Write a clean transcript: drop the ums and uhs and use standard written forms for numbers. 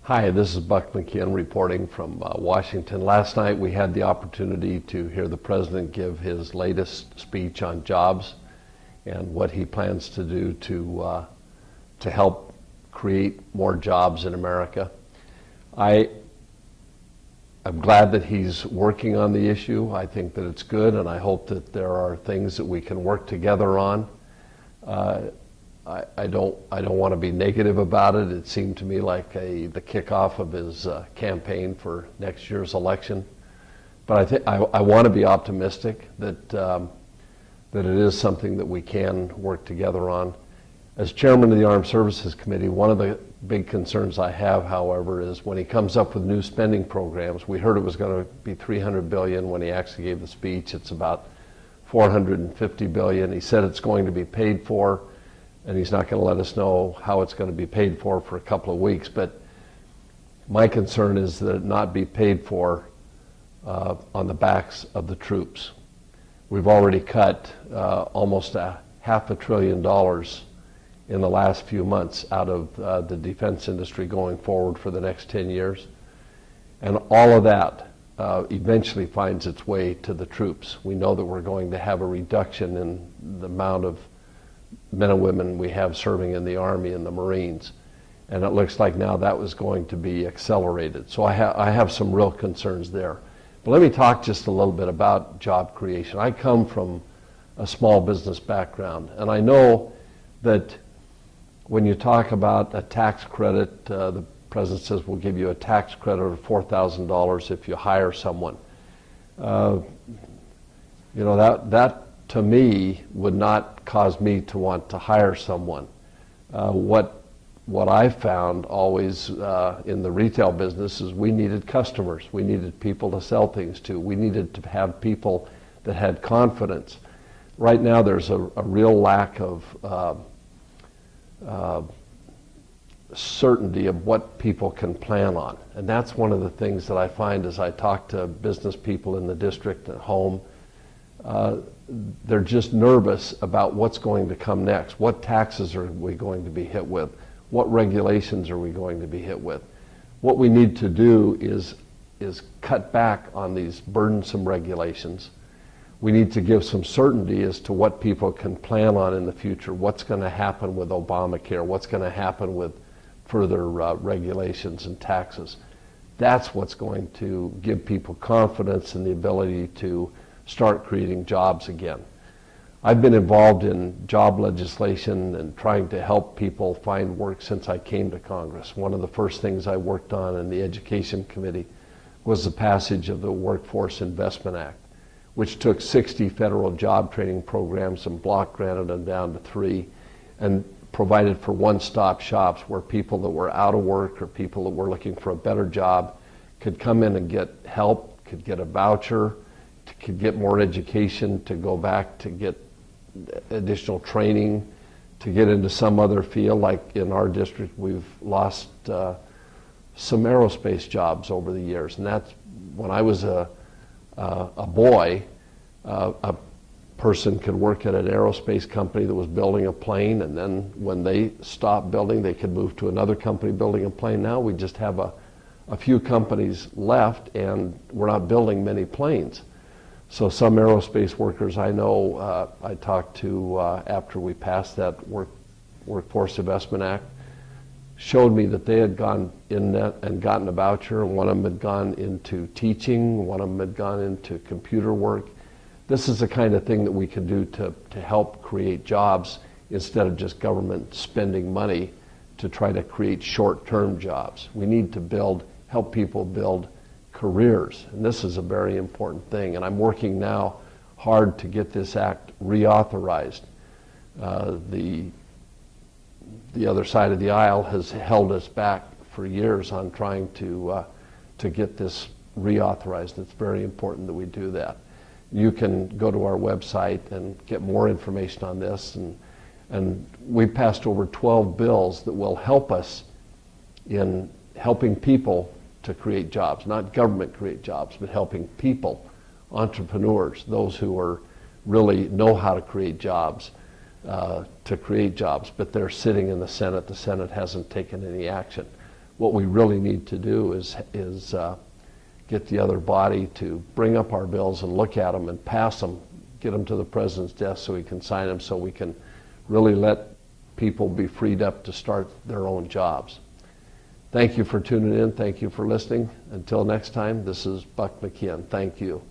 Hi, this is Buck McKeon reporting from Washington. Last night we had the opportunity to hear the President give his latest speech on jobs and what he plans to do to help create more jobs in America. I'm glad that he's working on the issue. I think that it's good, and I hope that there are things that we can work together on. I don't want to be negative about it. It seemed to me like the kickoff of his campaign for next year's election. But I want to be optimistic that it is something that we can work together on. As chairman of the Armed Services Committee, one of the big concerns I have, however, is when he comes up with new spending programs. We heard it was going to be $300 billion when he actually gave the speech. It's about $450 billion. He said it's going to be paid for, and he's not going to let us know how it's going to be paid for a couple of weeks. But my concern is that it not be paid for on the backs of the troops. We've already cut almost $500 billion in the last few months out of the defense industry going forward for the next 10 years. And all of that eventually finds its way to the troops. We know that we're going to have a reduction in the amount of men and women we have serving in the Army and the Marines. And it looks like now that was going to be accelerated. So I have some real concerns there. But let me talk just a little bit about job creation. I come from a small business background, and I know that when you talk about a tax credit, the President says we'll give you a tax credit of $4,000 if you hire someone. You know, that to me would not cause me to want to hire someone. What I found always in the retail business is we needed customers. We needed people to sell things to. We needed to have people that had confidence. Right now there's a real lack of certainty of what people can plan on. And that's one of the things that I find as I talk to business people in the district at home. They're just nervous about what's going to come next. What taxes are we going to be hit with? What regulations are we going to be hit with? What we need to do is cut back on these burdensome regulations. We need to give some certainty as to what people can plan on in the future. What's going to happen with Obamacare? What's going to happen with further regulations and taxes? That's what's going to give people confidence in the ability to start creating jobs again. I've been involved in job legislation and trying to help people find work since I came to Congress. One of the first things I worked on in the Education Committee was the passage of the Workforce Investment Act, which took 60 federal job training programs and block granted them down to 3 and provided for one-stop shops where people that were out of work or people that were looking for a better job could come in and get help, could get a voucher, could get more education, to go back to get additional training, to get into some other field. Like in our district, we've lost some aerospace jobs over the years. And that's when I was a boy, a person could work at an aerospace company that was building a plane, and then when they stopped building, they could move to another company building a plane. Now we just have a few companies left, and we're not building many planes. So some aerospace workers I know, I talked to after we passed that Workforce Investment Act, showed me that they had gone in that and gotten a voucher. One of them had gone into teaching, one of them had gone into computer work. This is the kind of thing that we can do to help create jobs instead of just government spending money to try to create short-term jobs. We need to help people build careers, and this is a very important thing. And I'm working now hard to get this act reauthorized. The other side of the aisle has held us back for years on trying to get this reauthorized. It's very important that we do that. You can go to our website and get more information on this, and we passed over 12 bills that will help us in helping people to create jobs, not government create jobs, but helping people, entrepreneurs, those who are really know how to create jobs, but they're sitting in the Senate. The Senate hasn't taken any action. what we really need to do is get the other body to bring up our bills and look at them and pass them, get them to the president's desk so he can sign them, so we can really let people be freed up to start their own jobs. Thank you for tuning in. Thank you for listening. Until next time, this is Buck McKeon. Thank you.